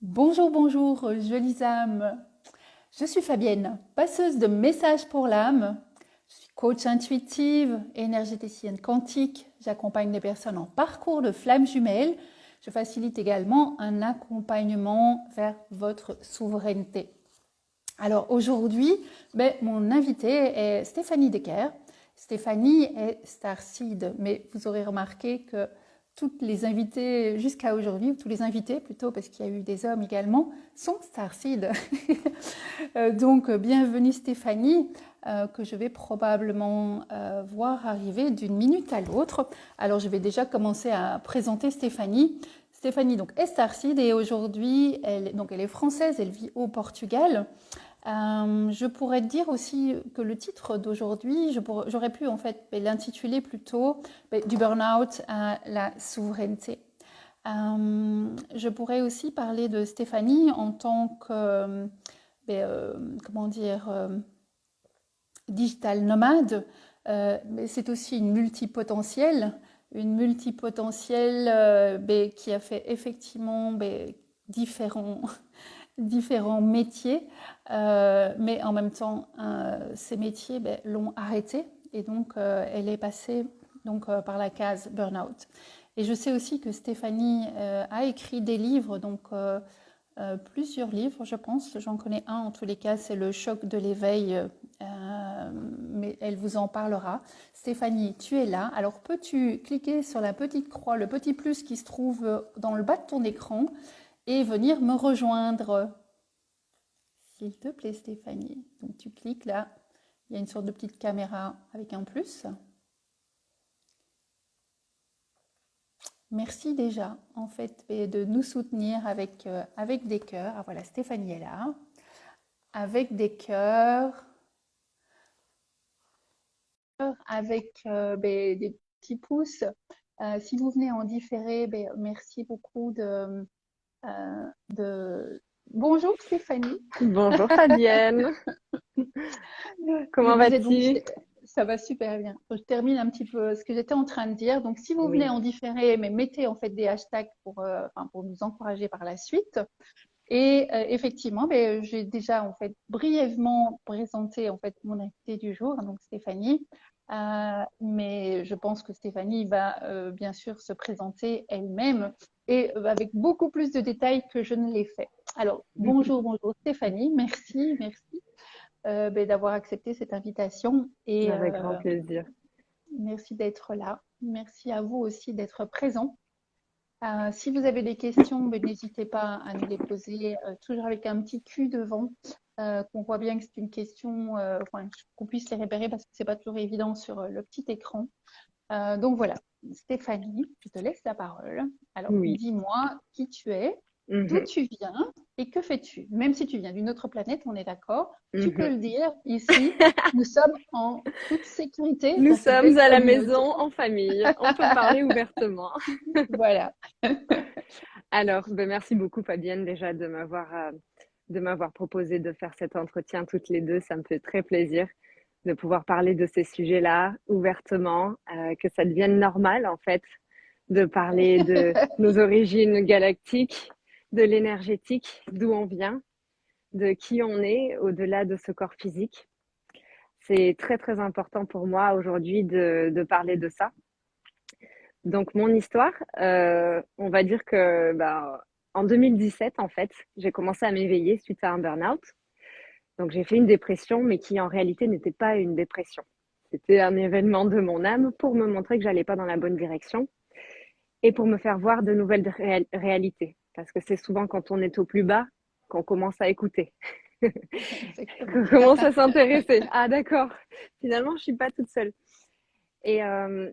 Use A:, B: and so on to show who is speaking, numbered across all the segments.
A: Bonjour, bonjour, jolies âmes. Je suis Fabienne, passeuse de messages pour l'âme. Je suis coach intuitive, énergéticienne quantique. J'accompagne des personnes en parcours de flammes jumelles. Je facilite également un accompagnement vers votre souveraineté. Alors aujourd'hui, mon invité est Stéphanie Decker. Stéphanie est Starseed, mais vous aurez remarqué que toutes les invités jusqu'à aujourd'hui, ou tous les invités plutôt, parce qu'il y a eu des hommes également, sont Starseed. Donc bienvenue Stéphanie, que je vais probablement voir arriver d'une minute à l'autre. Alors je vais déjà commencer à présenter Stéphanie. Stéphanie donc, est Starseed et aujourd'hui, elle est française, elle vit au Portugal. Je pourrais dire aussi que le titre d'aujourd'hui, j'aurais pu en fait l'intituler plutôt du burn-out à la souveraineté. Je pourrais aussi parler de Stéphanie en tant que, comment dire, digital nomade. Mais c'est aussi une multipotentielle qui a fait effectivement différents différents métiers, mais en même temps, ces métiers l'ont arrêtée et donc elle est passée par la case burn-out. Et je sais aussi que Stéphanie a écrit des livres, plusieurs livres, je pense. J'en connais un en tous les cas, c'est Le choc de l'éveil, mais elle vous en parlera. Stéphanie, tu es là. Alors peux-tu cliquer sur la petite croix, le petit plus qui se trouve dans le bas de ton écran et venir me rejoindre, s'il te plaît, Stéphanie. Donc tu cliques là, il y a une sorte de petite caméra avec un plus. Merci déjà, en fait, de nous soutenir avec des cœurs. Ah voilà, Stéphanie est là. Avec des cœurs, avec des petits pouces. Si vous venez en différé, merci beaucoup de... Bonjour Stéphanie.
B: Bonjour Fabienne,
A: Je
B: comment
A: disais donc,
B: vas-tu?
A: ça va super bien. Je termine un petit peu ce que j'étais en train de dire. Donc, si vous venez
B: Oui.
A: en différé, mais mettez en fait des hashtags pour nous encourager par la suite. Et effectivement, j'ai déjà en fait brièvement présenté en fait mon invité du jour, donc Stéphanie. Mais je pense que Stéphanie va bien sûr se présenter elle-même et avec beaucoup plus de détails que je ne l'ai fait. Alors, bonjour, bonjour Stéphanie, merci d'avoir accepté cette invitation et
B: Avec grand plaisir.
A: merci d'être là. Merci à vous aussi d'être présent. Si vous avez des questions, n'hésitez pas à nous les poser, toujours avec un petit Q devant, qu'on voit bien que c'est une question, qu'on puisse les repérer parce que c'est pas toujours évident sur le petit écran. Donc voilà, Stéphanie, je te laisse la parole. Alors,
B: Oui.
A: dis-moi qui tu es, d'où
B: Mhm,
A: tu viens et que fais-tu? Même si tu viens d'une autre planète, on est d'accord, tu peux
B: mhm.
A: le dire ici, nous sommes en toute sécurité
B: Nous
A: dans cette
B: sommes
A: belle
B: à la
A: communauté.
B: maison, en famille, on peut parler ouvertement.
A: Voilà.
B: Alors, merci beaucoup Fabienne déjà de m'avoir proposé de faire cet entretien toutes les deux. Ça me fait très plaisir de pouvoir parler de ces sujets-là ouvertement, que ça devienne normal en fait de parler de nos origines galactiques, de l'énergétique, d'où on vient, de qui on est au-delà de ce corps physique. C'est très très important pour moi aujourd'hui de parler de ça. Donc mon histoire, on va dire que en 2017 en fait, j'ai commencé à m'éveiller suite à un burn-out. Donc j'ai fait une dépression, mais qui en réalité n'était pas une dépression. C'était un événement de mon âme pour me montrer que j'allais pas dans la bonne direction et pour me faire voir de nouvelles réalités. Parce que c'est souvent quand on est au plus bas qu'on commence à écouter.
A: Exactement.
B: Qu'on commence à s'intéresser. Ah d'accord, finalement je suis pas toute seule. Et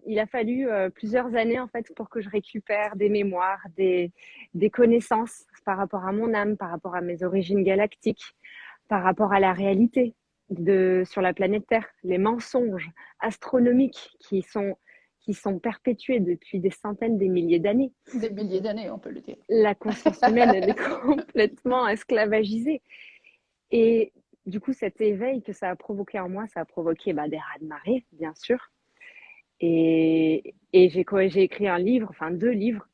B: il a fallu plusieurs années en fait pour que je récupère des mémoires, des connaissances par rapport à mon âme, par rapport à mes origines galactiques, par rapport à la réalité sur la planète Terre, les mensonges astronomiques qui sont perpétués depuis des centaines, des milliers d'années.
A: Des milliers d'années, on peut le dire.
B: La conscience humaine, elle est complètement esclavagisée. Et du coup, cet éveil que ça a provoqué en moi, ça a provoqué des raz-de-marée, bien sûr. Et j'ai écrit un livre, enfin deux livres,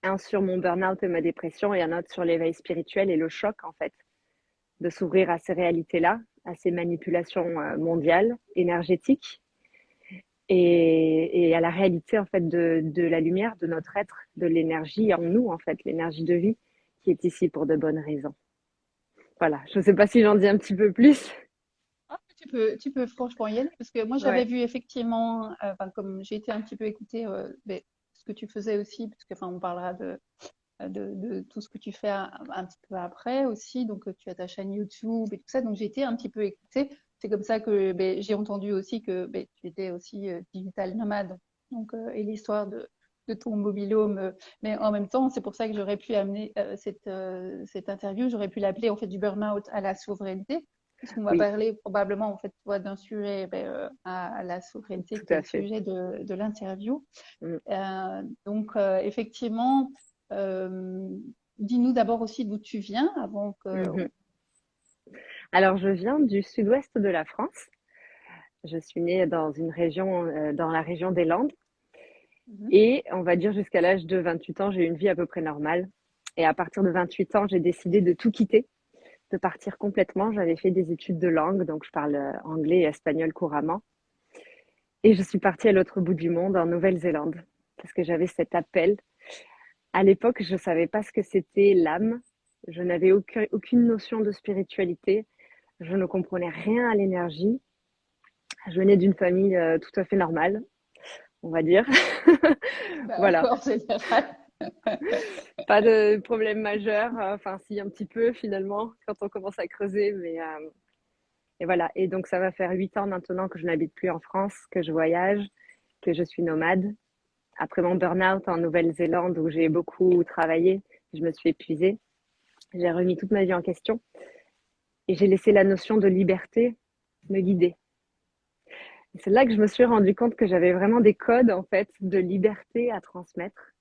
B: Un sur mon burn-out et ma dépression et un autre sur l'éveil spirituel et le choc, en fait, de s'ouvrir à ces réalités-là, à ces manipulations mondiales, énergétiques et à la réalité, en fait, de la lumière, de notre être, de l'énergie en nous, en fait, l'énergie de vie qui est ici pour de bonnes raisons. Voilà, je ne sais pas si j'en dis un petit peu plus.
A: Ah, tu peux franchement y aller, parce que moi j'avais
B: Ouais.
A: vu effectivement, enfin, comme j'ai été un petit peu écouter ce que tu faisais aussi, parce que enfin, on parlera de tout ce que tu fais un petit peu après aussi. Donc, tu as ta chaîne YouTube et tout ça. Donc, j'ai été un petit peu écoutée. C'est comme ça que j'ai entendu aussi que tu étais aussi digital nomade. Donc, et l'histoire de ton mobilhome. Mais en même temps, c'est pour ça que j'aurais pu amener cette interview. J'aurais pu l'appeler en fait du burn-out à la souveraineté. Puisqu'on va
B: Oui,
A: parler probablement en fait tu vois, d'un sujet à la souveraineté
B: tout
A: qui est
B: à
A: le
B: fait.
A: sujet de l'interview.
B: Mm.
A: Donc, effectivement, euh, dis-nous d'abord aussi d'où tu viens avant que.
B: Mhm. Alors, je viens du sud-ouest de la France. Je suis née dans une région, dans la région des Landes.
A: Mhm.
B: Et on va dire jusqu'à l'âge de 28 ans, j'ai eu une vie à peu près normale. Et à partir de 28 ans, j'ai décidé de tout quitter, de partir complètement. J'avais fait des études de langue, donc je parle anglais et espagnol couramment. Et je suis partie à l'autre bout du monde, en Nouvelle-Zélande, parce que j'avais cet appel. À l'époque, je ne savais pas ce que c'était l'âme. Je n'avais aucune notion de spiritualité. Je ne comprenais rien à l'énergie. Je venais d'une famille tout à fait normale, on va dire.
A: Bah,
B: Voilà.
A: en général.
B: Pas de problème majeur. Enfin, si, un petit peu finalement, quand on commence à creuser. Mais et voilà. Et donc, ça va faire 8 ans maintenant que je n'habite plus en France, que je voyage, que je suis nomade. Après mon burn-out en Nouvelle-Zélande, où j'ai beaucoup travaillé, je me suis épuisée. J'ai remis toute ma vie en question et j'ai laissé la notion de liberté me guider. Et c'est là que je me suis rendu compte que j'avais vraiment des codes en fait de liberté à transmettre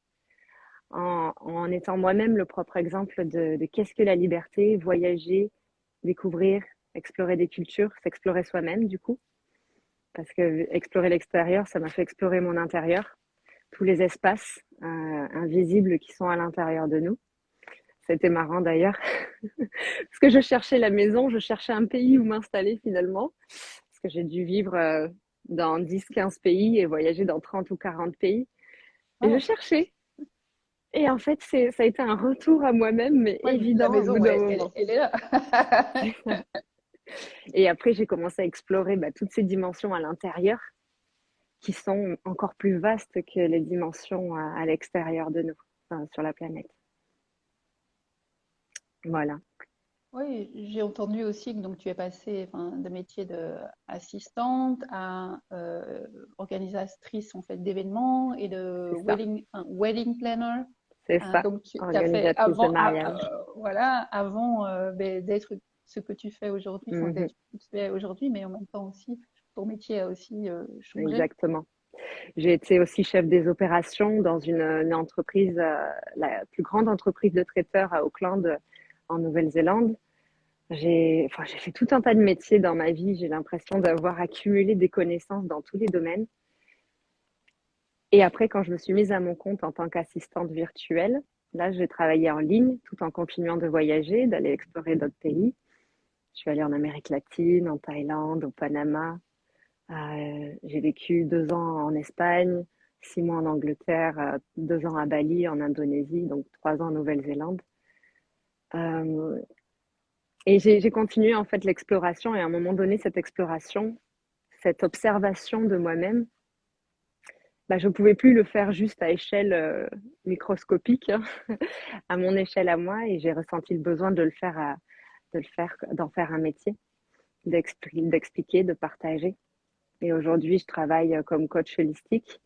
B: en étant moi-même le propre exemple de qu'est-ce que la liberté, voyager, découvrir, explorer des cultures, s'explorer soi-même du coup. Parce que explorer l'extérieur, ça m'a fait explorer mon intérieur, tous les espaces invisibles qui sont à l'intérieur de nous. C'était marrant d'ailleurs, parce que je cherchais la maison, je cherchais un pays où m'installer finalement, parce que j'ai dû vivre dans 10-15 pays et voyager dans 30 ou 40 pays. Et je
A: Wow.
B: cherchais. Et en fait, ça a été un retour à moi-même, mais
A: Ouais, mais la
B: évident au bout
A: maison,
B: d'un
A: ouais,
B: moment.
A: elle est là.
B: Et après, j'ai commencé à explorer toutes ces dimensions à l'intérieur qui sont encore plus vastes que les dimensions à l'extérieur de nous, enfin, sur la planète. Voilà,
A: Oui, j'ai entendu aussi que donc tu es passée enfin, de métier d'assistante à organisatrice en fait d'événements et de
B: c'est ça.
A: wedding planner.
B: C'est ça,
A: Donc tu as fait
B: organisatrice de mariage.
A: voilà avant d'être ce que tu fais aujourd'hui, enfin
B: Mhm,
A: d'être ce que tu fais aujourd'hui, mais en même temps aussi ton métier a aussi changé.
B: exactement. J'ai été aussi chef des opérations dans une entreprise, la plus grande entreprise de traiteurs à Auckland, en Nouvelle-Zélande. J'ai fait tout un tas de métiers dans ma vie. J'ai l'impression d'avoir accumulé des connaissances dans tous les domaines. Et après, quand je me suis mise à mon compte en tant qu'assistante virtuelle, là, j'ai travaillé en ligne tout en continuant de voyager, d'aller explorer d'autres pays. Je suis allée en Amérique latine, en Thaïlande, au Panama. J'ai vécu 2 ans en Espagne, 6 mois en Angleterre, 2 ans à Bali, en Indonésie, donc 3 ans en Nouvelle-Zélande. Euh, et j'ai continué en fait l'exploration et à un moment donné, cette exploration, cette observation de moi-même, je ne pouvais plus le faire juste à échelle microscopique, hein, à mon échelle à moi, et j'ai ressenti le besoin d'en faire un métier, d'expliquer, de partager. Et aujourd'hui, je travaille comme coach holistique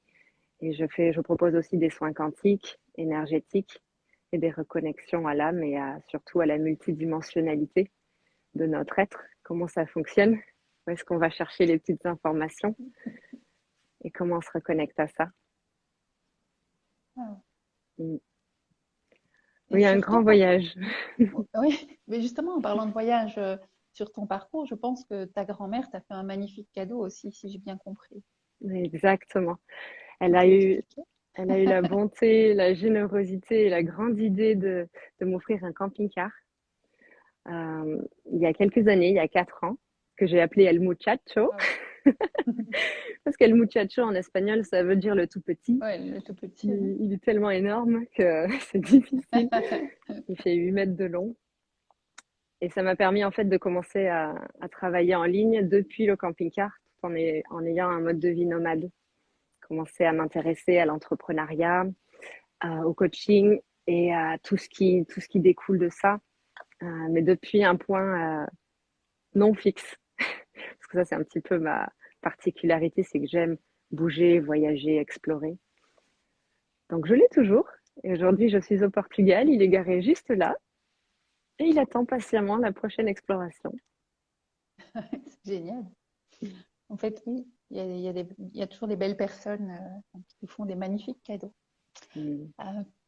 B: et je propose aussi des soins quantiques, énergétiques et des reconnexions à l'âme et surtout à la multidimensionnalité de notre être, comment ça fonctionne, où est-ce qu'on va chercher les petites informations et comment on se reconnecte à ça.
A: Ah.
B: Mm.
A: Et
B: Oui, un grand
A: surtout,
B: voyage.
A: oui, mais justement, en parlant de voyage sur ton parcours, je pense que ta grand-mère t'a fait un magnifique cadeau aussi, si j'ai bien compris.
B: Exactement. Elle
A: Tu
B: a
A: peux
B: eu,
A: expliquer?
B: Elle a eu la bonté, la générosité et la grande idée de m'offrir un camping-car il y a quelques années, il y a 4 ans, que j'ai appelé El Muchacho,
A: Wow.
B: parce qu'El Muchacho en espagnol, ça veut dire le tout petit.
A: Ouais, le tout petit. Ouais.
B: Il est tellement énorme que c'est difficile. Il fait 8 mètres de long. Et ça m'a permis en fait de commencer à travailler en ligne depuis le camping-car, tout en ayant un mode de vie nomade. Commencer à m'intéresser à l'entrepreneuriat, au coaching et à tout ce qui découle de ça, mais depuis un point non fixe. Parce que ça, c'est un petit peu ma particularité, c'est que j'aime bouger, voyager, explorer. Donc je l'ai toujours. Et aujourd'hui, je suis au Portugal, il est garé juste là et il attend patiemment la prochaine exploration.
A: C'est génial. En fait, oui, il y a toujours des belles personnes qui font des magnifiques cadeaux.
B: Mm.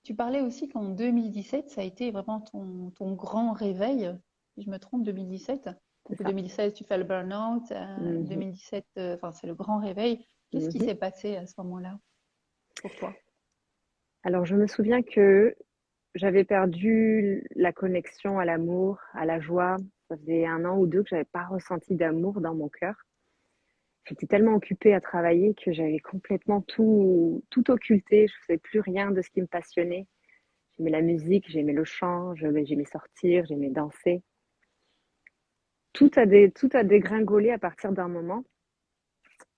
A: Tu parlais aussi qu'en 2017, ça a été vraiment ton grand réveil. Si je me trompe, 2017.
B: C'est
A: Donc,
B: ça.
A: 2016, tu fais le burn-out.
B: Mhm.
A: 2017, enfin, c'est le grand réveil. Qu'est-ce qui
B: Mhm.
A: s'est passé à ce moment-là pour toi?
B: Alors, je me souviens que j'avais perdu la connexion à l'amour, à la joie. Ça faisait 1 an ou 2 que j'avais pas ressenti d'amour dans mon cœur. J'étais tellement occupée à travailler que j'avais complètement tout occulté. Je faisais plus rien de ce qui me passionnait. J'aimais la musique, j'aimais le chant, j'aimais sortir, j'aimais danser. Tout a dégringolé à partir d'un moment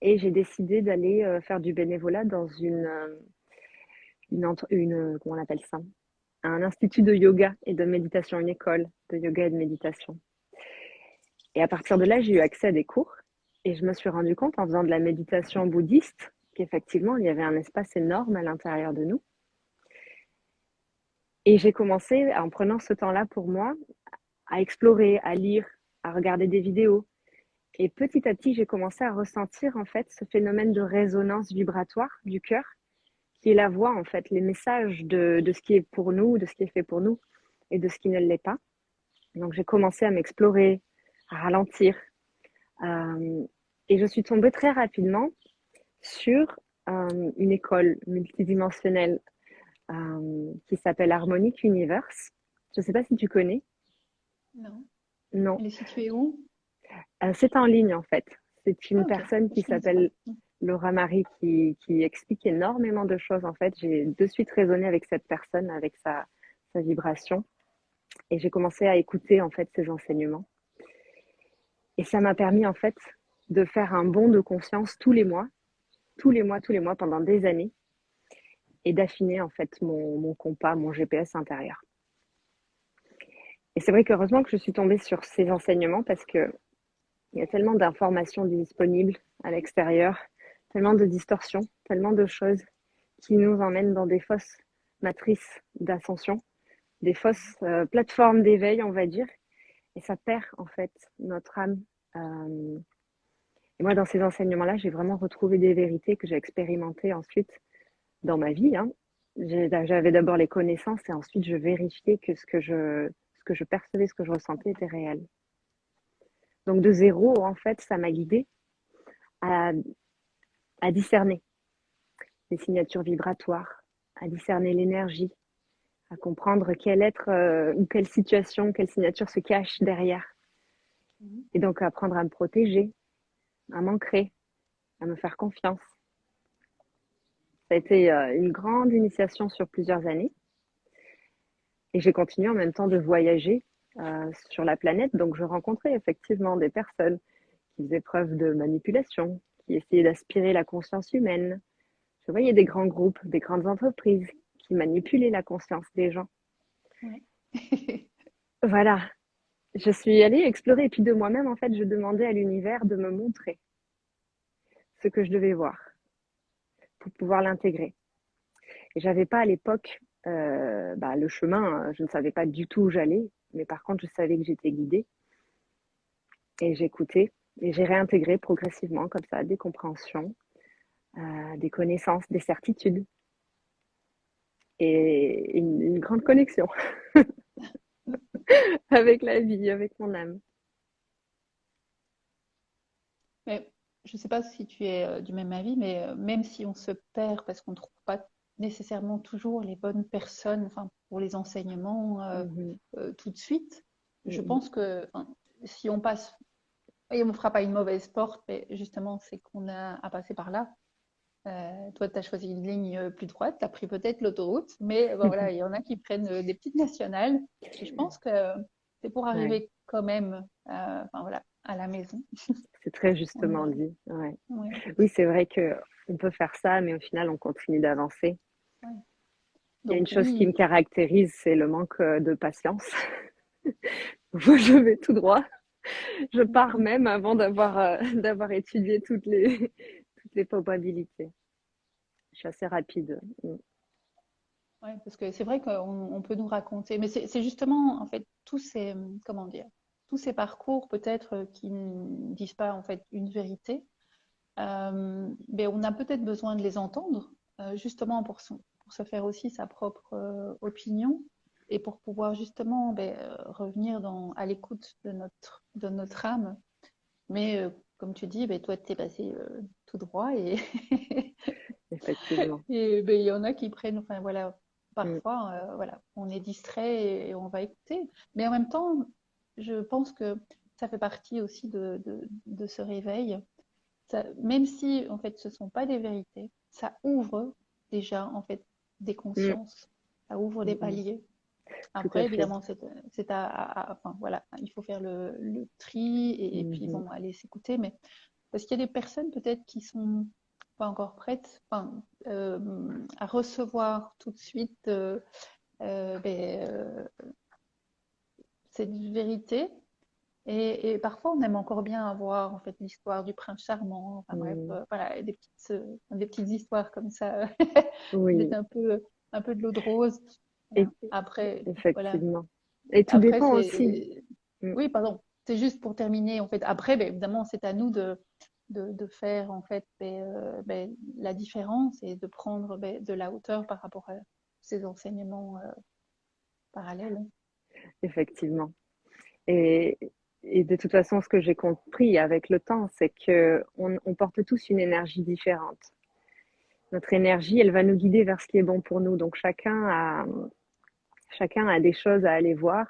B: et j'ai décidé d'aller faire du bénévolat dans comment on appelle ça? Un institut de yoga et de méditation, une école de yoga et de méditation. Et à partir de là, j'ai eu accès à des cours et je me suis rendu compte en faisant de la méditation bouddhiste qu'effectivement, il y avait un espace énorme à l'intérieur de nous. Et j'ai commencé, en prenant ce temps-là pour moi, à explorer, à lire, à regarder des vidéos. Et petit à petit, j'ai commencé à ressentir en fait ce phénomène de résonance vibratoire du cœur, qui est la voix en fait, les messages de ce qui est pour nous, de ce qui est fait pour nous et de ce qui ne l'est pas. Donc j'ai commencé à m'explorer, à ralentir. Euh, et je suis tombée très rapidement sur une école multidimensionnelle qui s'appelle Harmonic Universe. Je ne sais pas si tu connais.
A: Non.
B: Non.
A: Elle est située où?
B: C'est en ligne en fait. C'est
A: Ah,
B: une
A: ok.
B: personne qui
A: Je connaissais pas.
B: s'appelle Laura Marie qui explique énormément de choses en fait. J'ai de suite résonné avec cette personne, avec sa vibration. Et j'ai commencé à écouter en fait ses enseignements. Et ça m'a permis en fait de faire un bond de conscience tous les mois pendant des années et d'affiner en fait mon compas, mon GPS intérieur. Et c'est vrai qu'heureusement que je suis tombée sur ces enseignements parce que il y a tellement d'informations disponibles à l'extérieur, tellement de distorsions, tellement de choses qui nous emmènent dans des fausses matrices d'ascension, des fausses plateformes d'éveil, on va dire, et ça perd en fait notre âme. Euh, et moi, dans ces enseignements-là, j'ai vraiment retrouvé des vérités que j'ai expérimentées ensuite dans ma vie. Hein. J'avais d'abord les connaissances et ensuite je vérifiais que ce que je percevais, ce que je ressentais était réel. Donc de zéro, en fait, ça m'a guidée à, à discerner les signatures vibratoires, à discerner l'énergie, à comprendre quel être ou quelle situation, quelle signature se cache derrière.
A: Mhm.
B: Et donc apprendre à me protéger, à m'ancrer, à me faire confiance. Ça a été une grande initiation sur plusieurs années. Et j'ai continué en même temps de voyager sur la planète. Donc je rencontrais effectivement des personnes qui faisaient preuve de manipulation, qui essayaient d'aspirer la conscience humaine. Je voyais des grands groupes, des grandes entreprises qui manipulaient la conscience des gens.
A: Ouais.
B: Voilà, je suis allée explorer et puis de moi-même, en fait, je demandais à l'univers de me montrer ce que je devais voir pour pouvoir l'intégrer. Et j'avais pas à l'époque le chemin, je ne savais pas du tout où j'allais, mais par contre, je savais que j'étais guidée et j'écoutais et j'ai réintégré progressivement comme ça des compréhensions, des connaissances, des certitudes et une grande connexion avec la vie, avec mon âme.
A: Mais je ne sais pas si tu es du même avis, mais même si on se perd parce qu'on ne trouve pas nécessairement toujours les bonnes personnes, enfin, pour les enseignements
B: Mhm.
A: tout de suite. Je
B: Mhm.
A: pense que enfin, si on passe, et on ne fera pas une mauvaise porte, mais justement, c'est qu'on a à passer par là. Toi, tu as choisi une ligne plus droite, tu as pris peut-être l'autoroute, mais bon, voilà, il y en a qui prennent des petites nationales. Et je pense que c'est pour
B: Ouais,
A: arriver quand même enfin, voilà, à la maison.
B: c'est très
A: On
B: justement
A: a-
B: dit. Ouais.
A: ouais,
B: Oui, c'est vrai que on peut faire ça, mais au final, on continue d'avancer.
A: ouais.
B: Il y a une
A: Donc
B: chose qui me
A: oui,
B: caractérise, c'est le manque de patience. Je vais tout droit. Je pars même avant d'avoir étudié toutes les probabilités. Je suis assez rapide. Mm.
A: ouais, parce que c'est vrai qu'on peut nous raconter, mais c'est justement en fait tous ces, comment dire, tous ces parcours peut-être qui ne disent pas en fait une vérité. Mais on a peut-être besoin de les entendre, justement pour se faire aussi sa propre opinion et pour pouvoir justement revenir à l'écoute de notre âme. Mais comme tu dis, ben, toi, tu es passé tout droit et
B: Effectivement.
A: et ben, il y en a qui prennent, enfin voilà,
B: Mm.
A: parfois, voilà, on est distrait et on va écouter. Mais en même temps, je pense que ça fait partie aussi de ce réveil même si en fait ce sont pas des vérités, ça ouvre déjà en fait des
B: Mm.
A: consciences, ça ouvre des
B: Mm.
A: paliers.
B: Tout à
A: Après,
B: fait.
A: évidemment, enfin voilà, il faut faire le tri et puis
B: Mhm.
A: bon, aller s'écouter. Mais parce qu'il y a des personnes peut-être qui sont pas encore prêtes, enfin, à recevoir tout de suite euh, ben, euh, cette vérité. Et parfois, on aime encore bien avoir en fait l'histoire du prince charmant. Enfin bref,
B: Mm.
A: voilà, des petites histoires comme ça,
B: Oui,
A: d'être un peu de l'eau de rose.
B: et,
A: Voilà. Après, voilà.
B: effectivement. Et tout
A: Après,
B: dépend aussi.
A: c'est,
B: Mm.
A: oui, pardon. C'est juste pour terminer. En fait, après, ben, évidemment, c'est à nous de faire en fait la différence et de prendre de la hauteur par rapport à ces enseignements parallèles.
B: Effectivement. Et, et de toute façon, ce que j'ai compris avec le temps, c'est que on porte tous une énergie différente. Notre énergie, elle va nous guider vers ce qui est bon pour nous. Donc chacun a des choses à aller voir.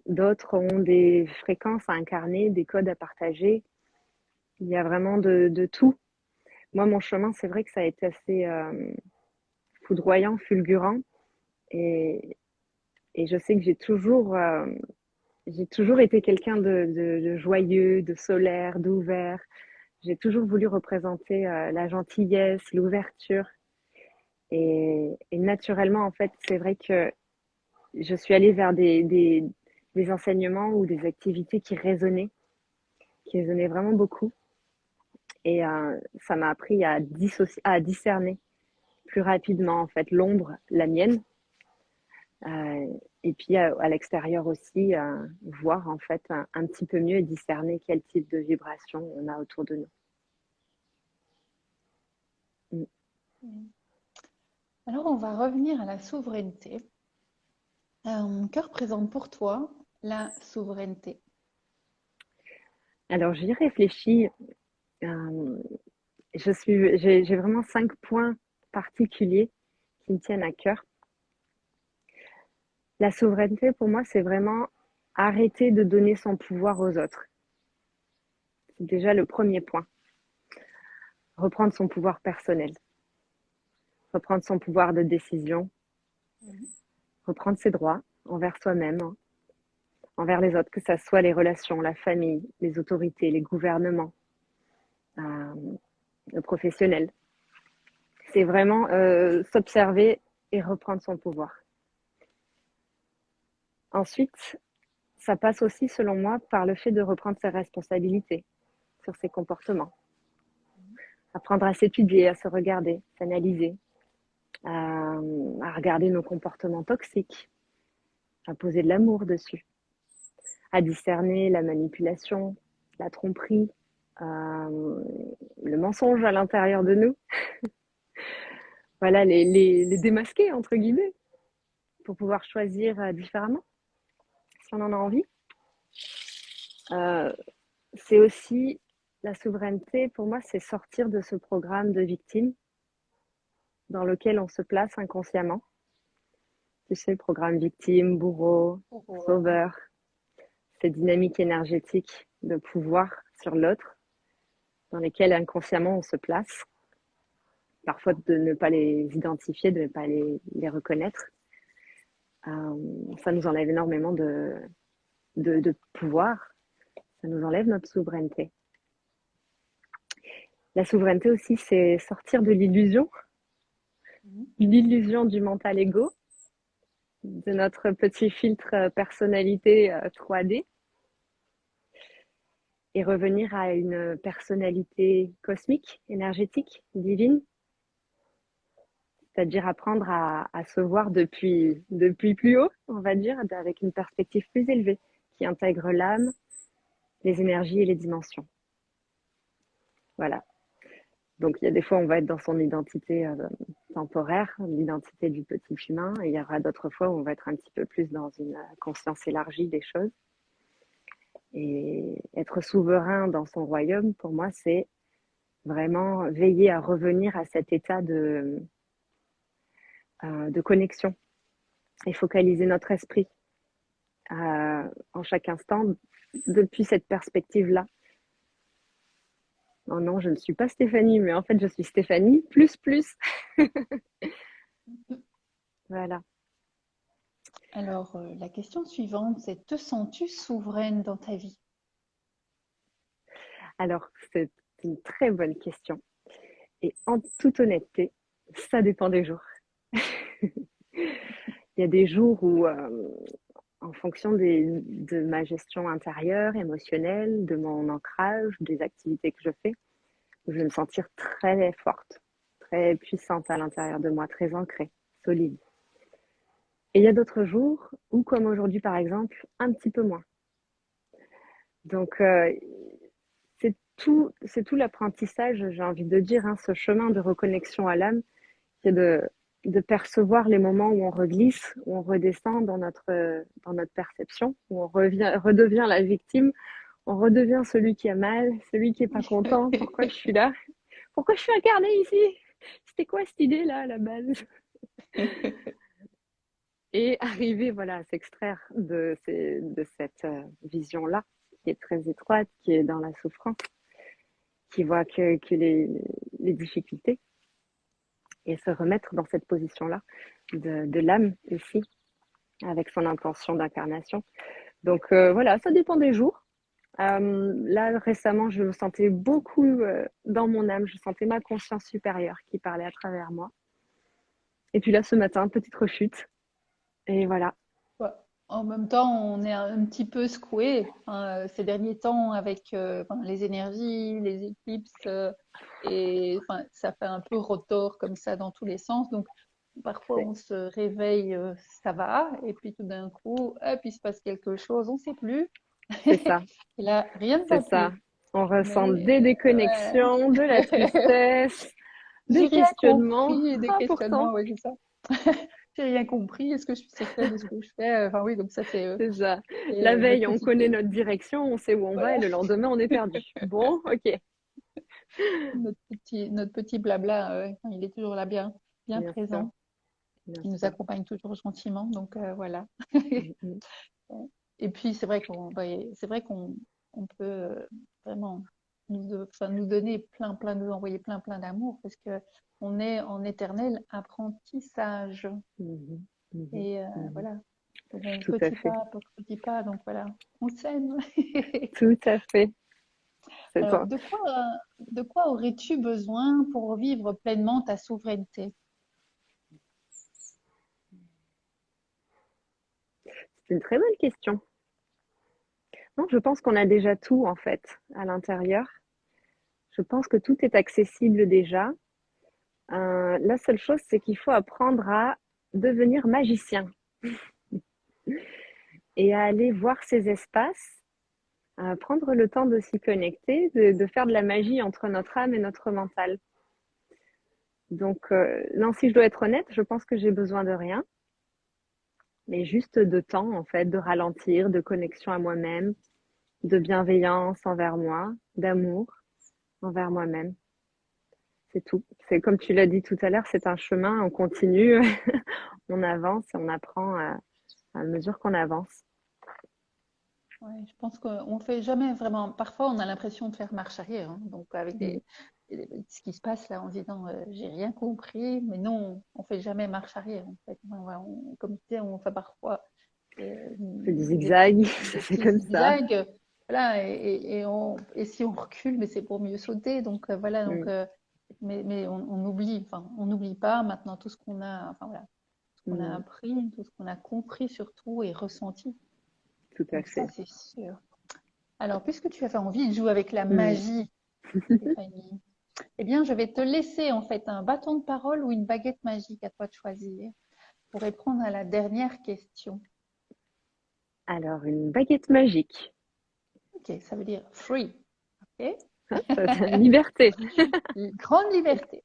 B: D'autres ont des fréquences à incarner, des codes à partager. Il y a vraiment de tout. Moi, mon chemin, c'est vrai que ça a été assez foudroyant, fulgurant. Et, et je sais que j'ai toujours été quelqu'un de joyeux, de solaire, d'ouvert. J'ai toujours voulu représenter la gentillesse, l'ouverture. Et naturellement, en fait, c'est vrai que je suis allée vers des enseignements ou des activités qui résonnaient vraiment beaucoup. Et ça m'a appris à discerner plus rapidement, en fait, l'ombre, la mienne. Et puis à l'extérieur aussi, voir en fait un petit peu mieux et discerner quel type de vibration on a autour de nous. Mm.
A: Alors, on va revenir à la souveraineté. Que représente pour toi la souveraineté?
B: Alors j'y réfléchis. Euh, j'ai vraiment 5 points particuliers qui me tiennent à cœur. La souveraineté, pour moi, c'est vraiment arrêter de donner son pouvoir aux autres. C'est déjà le premier point. Reprendre son pouvoir personnel, reprendre son pouvoir de décision, reprendre ses droits envers soi-même, hein, envers les autres, que ce soit les relations, la famille, les autorités, les gouvernements, le professionnel. C'est vraiment s'observer et reprendre son pouvoir. Ensuite, ça passe aussi, selon moi, par le fait de reprendre ses responsabilités sur ses comportements. Apprendre à s'étudier, à se regarder, s'analyser, à regarder nos comportements toxiques, à poser de l'amour dessus, à discerner la manipulation, la tromperie, le mensonge à l'intérieur de nous. Voilà, les démasquer, entre guillemets, pour pouvoir choisir différemment, si on en a envie. Euh, c'est aussi la souveraineté, pour moi, c'est sortir de ce programme de victime dans lequel on se place inconsciemment. Tu sais, programme victime, bourreau,
A: Ouais.
B: sauveur, ces dynamiques énergétiques de pouvoir sur l'autre, dans lesquelles inconsciemment on se place. Parfois de ne pas les identifier, de ne pas les reconnaître. Ça nous enlève énormément de pouvoir, ça nous enlève notre souveraineté. La souveraineté aussi, c'est sortir de l'illusion du mental ego, de notre petit filtre personnalité 3D et revenir à une personnalité cosmique, énergétique, divine, c'est-à-dire apprendre à se voir depuis plus haut, on va dire, avec une perspective plus élevée, qui intègre l'âme, les énergies et les dimensions. Voilà. Donc, il y a des fois, on va être dans son identité temporaire, l'identité du petit humain, et il y aura d'autres fois où on va être un petit peu plus dans une conscience élargie des choses. Et être souverain dans son royaume, pour moi, c'est vraiment veiller à revenir à cet état de connexion et focaliser notre esprit en chaque instant depuis cette perspective-là. Oh non, je ne suis pas Stéphanie, mais en fait, je suis Stéphanie plus plus. Voilà.
A: Alors, la question suivante, c'est te sens-tu souveraine dans ta vie?
B: Alors, c'est une très bonne question. Et en toute honnêteté, ça dépend des jours. Il y a des jours où, en fonction de ma gestion intérieure, émotionnelle, de mon ancrage, des activités que je fais, je vais me sentir très forte, très puissante à l'intérieur de moi, très ancrée, solide. Et il y a d'autres jours où, comme aujourd'hui par exemple, un petit peu moins. Donc, c'est tout l'apprentissage, j'ai envie de dire, hein, ce chemin de reconnexion à l'âme, qui est de percevoir les moments où on reglisse, où on redescend dans notre perception, où on redevient la victime, on redevient celui qui a mal, celui qui est pas content. Pourquoi je suis là? Pourquoi je suis incarnée ici? C'était quoi cette idée-là à la base? Et arriver voilà, à s'extraire de cette vision-là, qui est très étroite, qui est dans la souffrance, qui voit que les difficultés, et se remettre dans cette position-là de l'âme ici, avec son intention d'incarnation. Donc voilà, ça dépend des jours. Là, récemment, je me sentais beaucoup dans mon âme, je sentais ma conscience supérieure qui parlait à travers moi. Et puis là, ce matin, petite rechute. Et voilà,
A: Ouais. En même temps, on est un petit peu secoué ces derniers temps avec enfin, les énergies, les éclipses, et enfin, ça fait un peu rotor comme ça dans tous les sens. Donc, parfois,
B: c'est
A: on se réveille, ça va, et puis tout d'un coup, hop, il se passe quelque chose, on ne sait plus.
B: c'est ça,
A: Et là, rien ne
B: c'est
A: va
B: ça.
A: plus.
B: On ressent des
A: Mais
B: déconnexions, de la
A: ouais.
B: tristesse,
A: J'ai
B: des
A: rien
B: questionnements.
A: compris, des
B: Ah, pourtant,
A: questionnements, ouais, c'est ça. J'ai rien compris. Est-ce que je suis certaine de ce que je fais? Enfin oui, donc ça
B: c'est ça.
A: c'est,
B: La
A: notre
B: veille, on
A: petite,
B: connaît notre direction, on sait où on va, et
A: voilà,
B: le lendemain, on est perdu. Bon, ok.
A: notre petit blabla, enfin, il est toujours là, bien, bien
B: Bien sûr,
A: présent.
B: bien
A: Il nous
B: sûr.
A: accompagne toujours gentiment, donc voilà.
B: Mm, mm.
A: Et puis c'est vrai ouais, c'est vrai qu'on peut vraiment enfin, nous donner nous envoyer plein d'amour parce que on est en éternel apprentissage.
B: Mhm, mhm,
A: Et
B: mhm.
A: voilà, bon,
B: Tout à fait,
A: petit pas, donc voilà, on s'aime.
B: tout à fait. C'est
A: Alors,
B: ça.
A: de quoi aurais-tu besoin pour vivre pleinement ta souveraineté?
B: C'est une très bonne question. Non, je pense qu'on a déjà tout en fait à l'intérieur. Je pense que tout est accessible déjà. La seule chose, c'est qu'il faut apprendre à devenir magicien et à aller voir ces espaces, à prendre le temps de s'y connecter, de faire de la magie entre notre âme et notre mental. Donc, non, si je dois être honnête, je pense que j'ai besoin de rien, mais juste de temps, en fait, de ralentir, de connexion à moi-même, de bienveillance envers moi, d'amour envers moi-même. C'est tout. C'est comme tu l'as dit tout à l'heure, c'est un chemin, on continue, on avance et on apprend à mesure qu'on avance.
A: Ouais, je pense qu'on ne fait jamais vraiment. Parfois, on a l'impression de faire marche arrière, hein. Donc, avec
B: Mm.
A: ce qui se passe là en se disant j'ai rien compris, mais non, on fait jamais marche arrière en fait. Comme tu disais, on fait parfois
B: On fait des zigzags,
A: des
B: c'est
A: petits
B: comme ça.
A: zigzags. Voilà, et si on recule, mais c'est pour mieux sauter. Donc, voilà,
B: Mm.
A: mais on oublie, enfin, on n'oublie pas maintenant tout ce qu'on a, enfin, voilà, tout ce qu'on a
B: Mm.
A: appris, tout ce qu'on a compris surtout et ressenti.
B: Tout à
A: Donc, ça,
B: fait.
A: c'est sûr. Alors, puisque tu avais envie de jouer avec la
B: Mm.
A: magie, Stéphanie, eh bien, je vais te laisser en fait un bâton de parole ou une baguette magique, à toi de choisir, pour répondre à la dernière question.
B: Alors, une baguette magique.
A: Ok, ça veut dire free. Ok,
B: Liberté.
A: une grande liberté.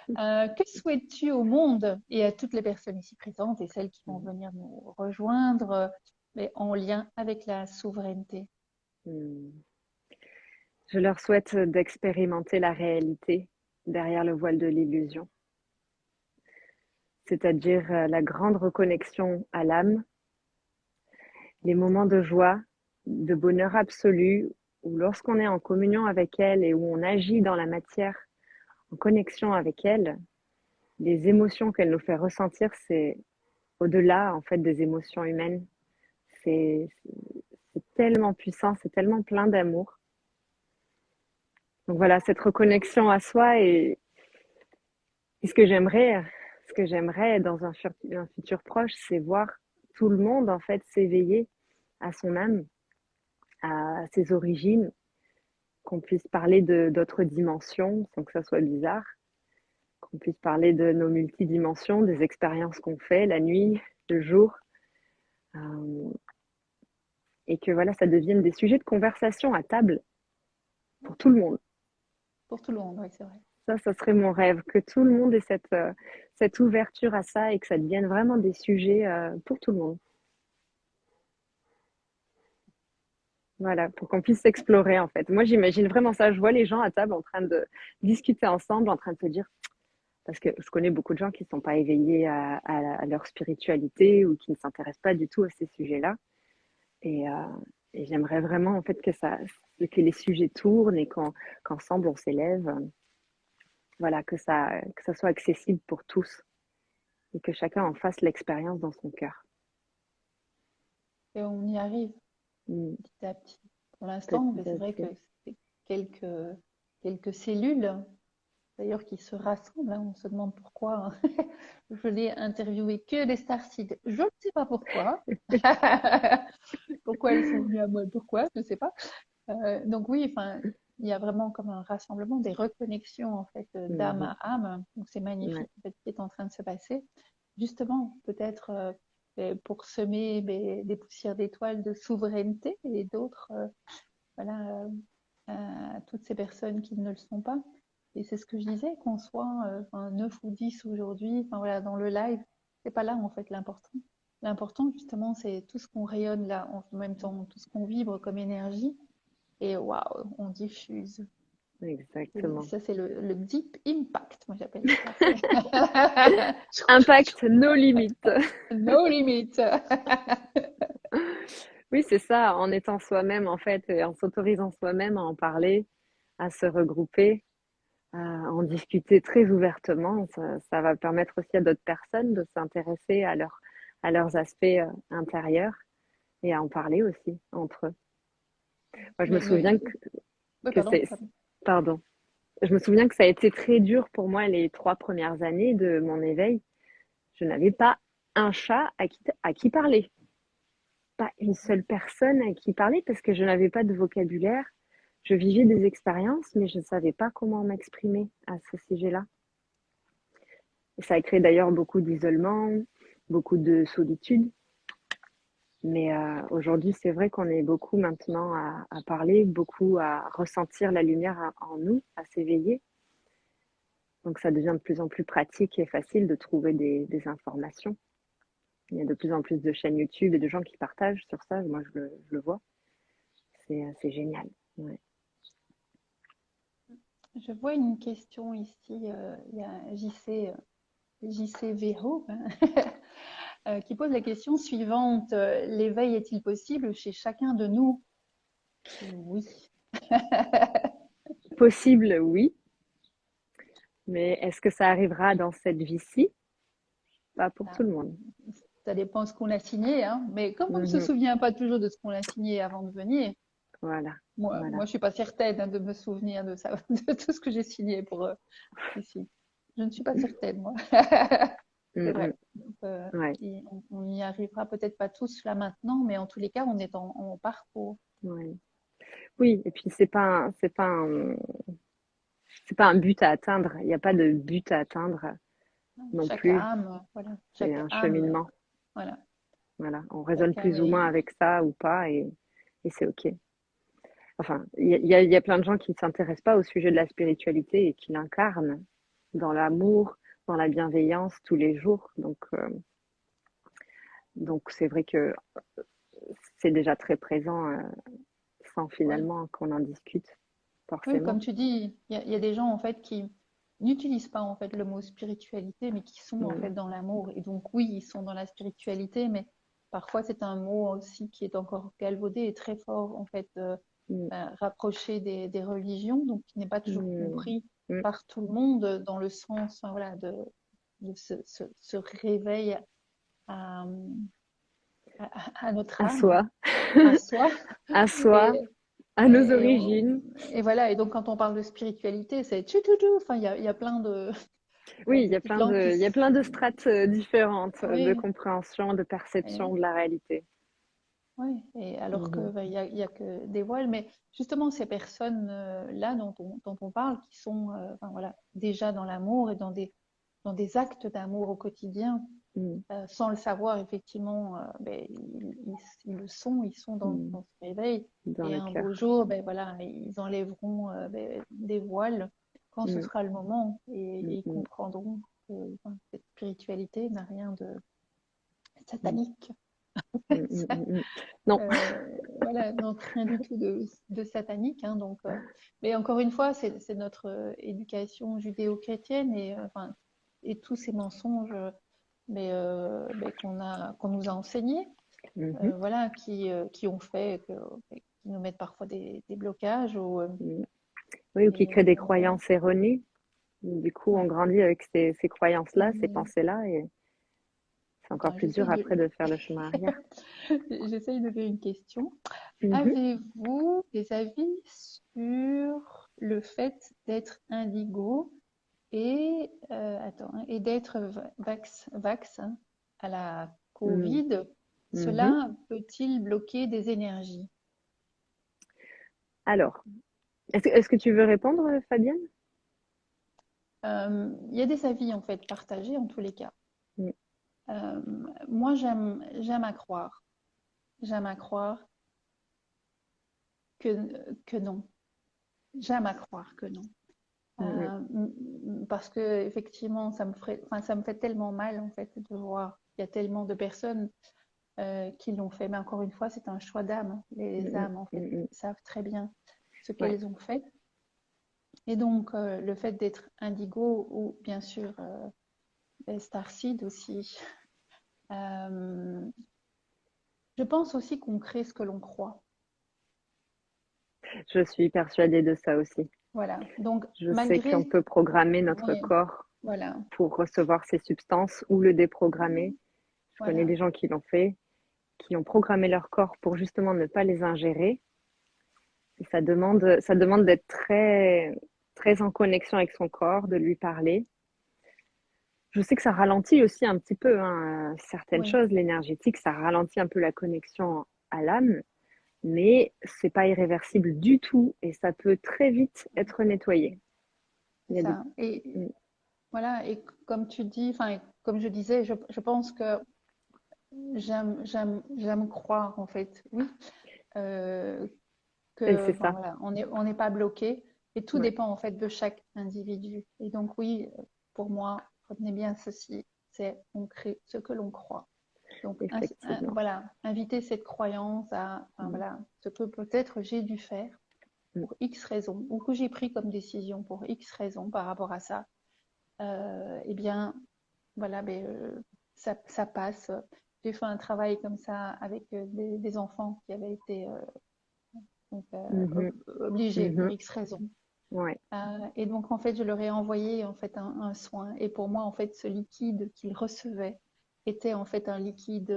A: Que souhaites-tu au monde et à toutes les personnes ici présentes et celles qui vont venir nous rejoindre, mais en lien avec la souveraineté?
B: Mm. Je leur souhaite d'expérimenter la réalité derrière le voile de l'illusion, c'est-à-dire la grande reconnexion à l'âme, les moments de joie, de bonheur absolu, où lorsqu'on est en communion avec elle et où on agit dans la matière, en connexion avec elle, les émotions qu'elle nous fait ressentir, c'est au-delà en fait des émotions humaines. C'est tellement puissant, c'est tellement plein d'amour. Donc voilà, cette reconnexion à soi et ce que j'aimerais dans un futur proche, c'est voir tout le monde en fait s'éveiller à son âme, à ses origines, qu'on puisse parler de d'autres dimensions sans que ça soit bizarre, qu'on puisse parler de nos multidimensions, des expériences qu'on fait la nuit, le jour, euh, et que voilà, ça devienne des sujets de conversation à table pour tout le monde.
A: Pour tout le monde, oui, c'est vrai.
B: Ça serait mon rêve, que tout le monde ait cette ouverture à ça et que ça devienne vraiment des sujets pour tout le monde. Voilà, pour qu'on puisse s'explorer en fait. Moi, j'imagine vraiment ça. Je vois les gens à table en train de discuter ensemble, en train de se dire, parce que je connais beaucoup de gens qui ne sont pas éveillés à leur spiritualité ou qui ne s'intéressent pas du tout à ces sujets-là. Et, euh, et j'aimerais vraiment en fait que les sujets tournent et qu'ensemble on s'élève. Voilà, que ça soit accessible pour tous et que chacun en fasse l'expérience dans son cœur.
A: Et on y arrive
B: Mm.
A: petit à petit. Pour l'instant, mais
B: Petit
A: c'est
B: à
A: vrai que
B: petit.
A: c'est quelques cellules, d'ailleurs, qui se rassemblent, hein. On se demande pourquoi, hein. Je n'ai interviewé que des starseeds. Je ne sais pas pourquoi. Pourquoi elles sont venues à moi, pourquoi, je ne sais pas. Donc oui, enfin, il y a vraiment comme un rassemblement, des reconnexions en fait d'âme
B: Mhm.
A: à âme. Donc c'est
B: Ouais.
A: magnifique en fait, ce qui est en train de se passer. Justement, peut-être pour semer des poussières d'étoiles de souveraineté et d'autres, voilà, à toutes ces personnes qui ne le sont pas. Et c'est ce que je disais, qu'on soit 9 ou 10 aujourd'hui, enfin voilà, dans le live, c'est pas là en fait l'important. L'important justement, c'est tout ce qu'on rayonne là, en même temps, tout ce qu'on vibre comme énergie. Et waouh, on diffuse.
B: Exactement.
A: Ça, c'est le deep impact, moi j'appelle ça.
B: Impact, nos limites.
A: No limit.
B: Oui, c'est ça, en étant soi-même en fait, et en s'autorisant soi-même à en parler, à se regrouper, à en discuter très ouvertement. Ça va permettre aussi à d'autres personnes de s'intéresser à leurs aspects intérieurs et à en parler aussi entre eux. Moi, je me
A: Mais,
B: souviens
A: oui,
B: que
A: pardon,
B: c'est,
A: pardon.
B: pardon, je me souviens que ça a été très dur pour moi les 3 premières années de mon éveil. Je n'avais pas un chat à qui parler, pas une seule personne à qui parler parce que je n'avais pas de vocabulaire. Je vivais des expériences, mais je ne savais pas comment m'exprimer à ce sujet-là. Et ça a créé d'ailleurs beaucoup d'isolement, beaucoup de solitude. Mais aujourd'hui, c'est vrai qu'on est beaucoup maintenant à parler, beaucoup à ressentir la lumière en nous, à s'éveiller. Donc ça devient de plus en plus pratique et facile de trouver des informations. Il y a de plus en plus de chaînes YouTube et de gens qui partagent sur ça. Moi, je le vois. C'est génial. Ouais.
A: Je vois une question ici. Il y a JC Véro qui pose la question suivante. L'éveil est-il possible chez chacun de nous? Oui.
B: Possible, oui, mais est-ce que ça arrivera dans cette vie-ci? Pas pour
A: Ah,
B: tout le monde.
A: ça dépend ce qu'on a signé, hein. Mais comme on ne se
B: Mhm.
A: souvient pas toujours de ce qu'on a signé avant de venir,
B: Voilà,
A: moi,
B: voilà.
A: je suis pas certaine, hein, de me souvenir de ça, de tout ce que j'ai signé pour ici. Je ne suis pas certaine, moi. C'est
B: Mhm.
A: vrai. Donc,
B: Ouais,
A: on y arrivera peut-être pas tous là maintenant, mais en tous les cas, on est en parcours.
B: ouais. Oui, et puis c'est pas un but à atteindre. Il n'y a pas de but à atteindre non
A: Chaque
B: plus.
A: âme, voilà,
B: C'est
A: chaque
B: un
A: âme,
B: cheminement.
A: voilà,
B: Voilà, on raisonne
A: chaque âme
B: plus ou moins
A: est,
B: avec ça ou pas, et c'est ok. Enfin, il y a plein de gens qui ne s'intéressent pas au sujet de la spiritualité et qui l'incarnent dans l'amour, dans la bienveillance tous les jours. Donc c'est vrai que c'est déjà très présent sans
A: oui.
B: finalement qu'on en discute
A: Oui,
B: forcément.
A: comme tu dis, il y a des gens en fait qui n'utilisent pas en fait le mot spiritualité, mais qui sont en
B: Mm,
A: fait dans l'amour. Et donc oui, ils sont dans la spiritualité, mais parfois c'est un mot aussi qui est encore galvaudé et très fort en fait,
B: mm,
A: rapproché des religions, donc qui n'est pas toujours
B: mm,
A: compris
B: mm.
A: par tout le monde dans le sens, enfin, voilà, de ce réveil à, à notre
B: À
A: âme,
B: soi,
A: à soi.
B: à soi,
A: Et,
B: à nos
A: et, et,
B: origines.
A: et voilà, et donc quand on parle de spiritualité, c'est tchou tchou tchou, enfin il y a plein
B: Oui,
A: de petites langues qui...
B: il y a plein de strates différentes de
A: Oui,
B: compréhension, de perception de la réalité.
A: oui, et alors que
B: Mhm,
A: il y a que des voiles, mais justement ces personnes là dont on parle, qui sont enfin, voilà, déjà dans l'amour et dans des actes d'amour au quotidien,
B: mm,
A: sans le savoir effectivement, ben, ils le sont, ils sont
B: mm.
A: dans ce réveil,
B: Dans
A: et
B: le
A: un beau
B: cœur.
A: jour, ben voilà, ils enlèveront ben, des voiles quand ce
B: Mm,
A: sera le moment,
B: mm,
A: et ils
B: mm,
A: comprendront que enfin, cette spiritualité n'a rien de
B: mm,
A: satanique.
B: mm, mm, mm, mm. Non,
A: Voilà, donc rien du tout de satanique, hein, donc, mais encore une fois, c'est notre éducation judéo-chrétienne et, enfin, et tous ces mensonges mais qu'on nous a enseignés,
B: mhm,
A: voilà, qui ont fait qui nous mettent parfois des blocages
B: mm. Oui, ou qui crée des
A: donc voilà.
B: croyances erronées. Du coup, on
A: Ouais.
B: grandit avec ces croyances-là, ces
A: Et,
B: pensées-là, et c'est encore plus
A: j'essaye
B: dur
A: de
B: après de faire le chemin arrière.
A: j'essaye de faire une question.
B: Mhm.
A: Avez-vous des avis sur le fait d'être indigo et, attends, hein, et d'être vax hein, à la
B: Mm,
A: Covid?
B: mhm.
A: Cela peut-il bloquer des énergies?
B: Alors, est-ce que tu veux répondre, Fabienne?
A: Il y a des avis en fait partagés en tous les cas.
B: Mm,
A: Euh, moi, j'aime à croire. J'aime à croire que non. J'aime à croire que non.
B: mm,
A: Parce que effectivement, enfin, ça me fait tellement mal en fait de voir qu'il y a tellement de personnes qui l'ont fait. Mais encore une fois, c'est un choix d'âme. Les
B: mm,
A: âmes en
B: mm,
A: fait
B: mm, mm.
A: savent très bien ce
B: Ouais,
A: qu'elles ont fait. Et donc le fait d'être indigo ou bien sûr starseed aussi. euh, je pense aussi qu'on crée ce que l'on croit.
B: je suis persuadée de ça aussi.
A: Voilà. Donc
B: Je sais qu'on
A: malgré,
B: peut programmer notre
A: oui,
B: corps
A: voilà,
B: pour recevoir ces substances ou le déprogrammer. Je connais
A: voilà,
B: des gens qui l'ont fait, qui ont programmé leur corps pour justement ne pas les ingérer. Et ça demande d'être très, très en connexion avec son corps, de lui parler. Je sais que ça ralentit aussi un petit peu hein, certaines
A: oui.
B: choses, l'énergétique, ça ralentit un peu la connexion à l'âme, mais c'est pas irréversible du tout et ça peut très vite être nettoyé.
A: C'est
B: Il y a des...
A: ça. Et
B: Mm,
A: voilà, et comme tu dis, enfin, comme je disais, je pense que j'aime croire, en fait, oui, euh,
B: et
A: que,
B: c'est
A: enfin,
B: ça.
A: voilà, on n'est pas bloqué, et tout
B: Ouais,
A: dépend, en fait, de chaque individu. Et donc, oui, pour moi, retenez bien ceci, c'est on crée ce que l'on croit. Donc,
B: effectivement.
A: voilà, inviter cette croyance à, enfin,
B: Mm,
A: voilà, ce que peut-être j'ai dû faire, pour X raisons, ou que j'ai pris comme décision pour X raisons par rapport à ça, eh bien, voilà, ça passe. J'ai fait un travail comme ça avec des enfants qui avaient été donc,
B: Mhm.
A: obligés pour
B: Mhm.
A: X raisons.
B: Ouais.
A: Et donc, en fait, je leur ai envoyé en fait un soin. Et pour moi, en fait, ce liquide qu'ils recevaient était en fait un liquide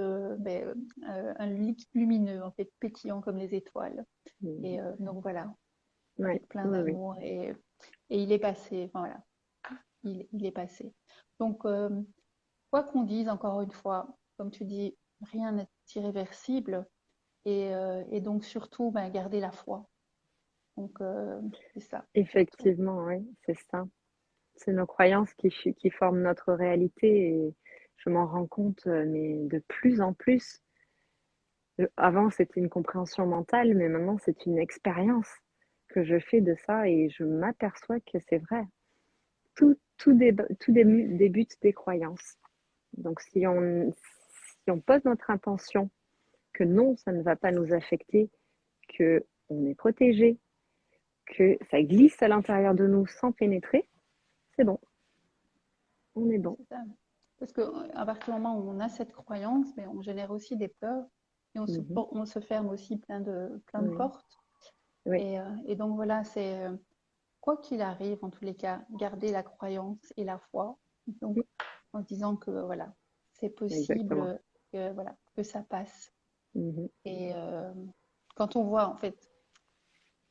A: lumineux, en fait, pétillant comme les étoiles. Et
B: Mhm.
A: donc voilà,
B: Ouais.
A: avec plein
B: Oui, oui.
A: d'amour. Et il est passé. Enfin voilà, il est passé. Donc, quoi qu'on dise, encore une fois, comme tu dis, rien n'est irréversible. Et donc, surtout, ben, garder la foi. Donc, c'est ça, surtout.
B: Effectivement, oui, c'est ça. C'est nos croyances qui forment notre réalité et je m'en rends compte, mais de plus en plus. Avant, c'était une compréhension mentale, mais maintenant, c'est une expérience que je fais de ça et je m'aperçois que c'est vrai. Tout débute des croyances. Donc, si on pose notre intention que non, ça ne va pas nous affecter, que on est protégé, que ça glisse à l'intérieur de nous sans pénétrer, c'est bon, on est bon.
A: C'est ça. Parce qu'à partir du moment où on a cette croyance, mais on génère aussi des peurs et
B: Mhm.
A: on se ferme aussi plein de
B: Oui,
A: portes.
B: oui,
A: Et donc voilà, c'est quoi qu'il arrive, en tous les cas, garder la croyance et la foi. Donc en disant que voilà, c'est
B: exactement.
A: possible, que, voilà, que ça passe.
B: Mhm.
A: Et quand on voit en fait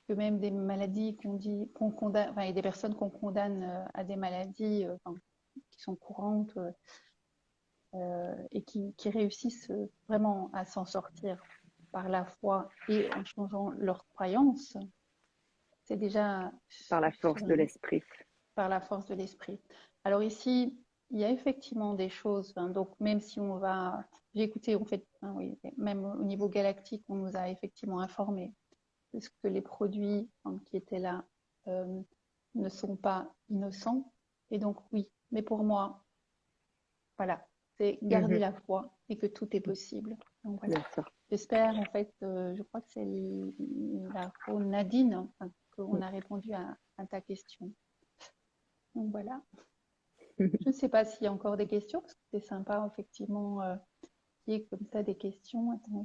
A: que même des maladies qu'on condamne, enfin, il y a des personnes qu'on condamne à des maladies enfin, qui sont courantes et qui réussissent vraiment à s'en sortir par la foi et en changeant leurs croyances, c'est déjà
B: Par la force de l'esprit.
A: par la force de l'esprit. Alors ici, il y a effectivement des choses, hein, donc même si on va, j'ai écouté en fait, hein, oui, même au niveau galactique, on nous a effectivement informé que les produits hein, qui étaient là euh, ne sont pas innocents. Et donc oui, mais pour moi, voilà, c'est garder
B: Mhm.
A: la foi et que tout est possible. Donc voilà.
B: Bien sûr.
A: J'espère, en fait, je crois que c'est la faune Nadine enfin, qu'on a répondu à ta question. Donc voilà. Je ne sais pas s'il y a encore des questions, parce que c'est sympa, effectivement, qu'il y ait comme ça des questions. Attends,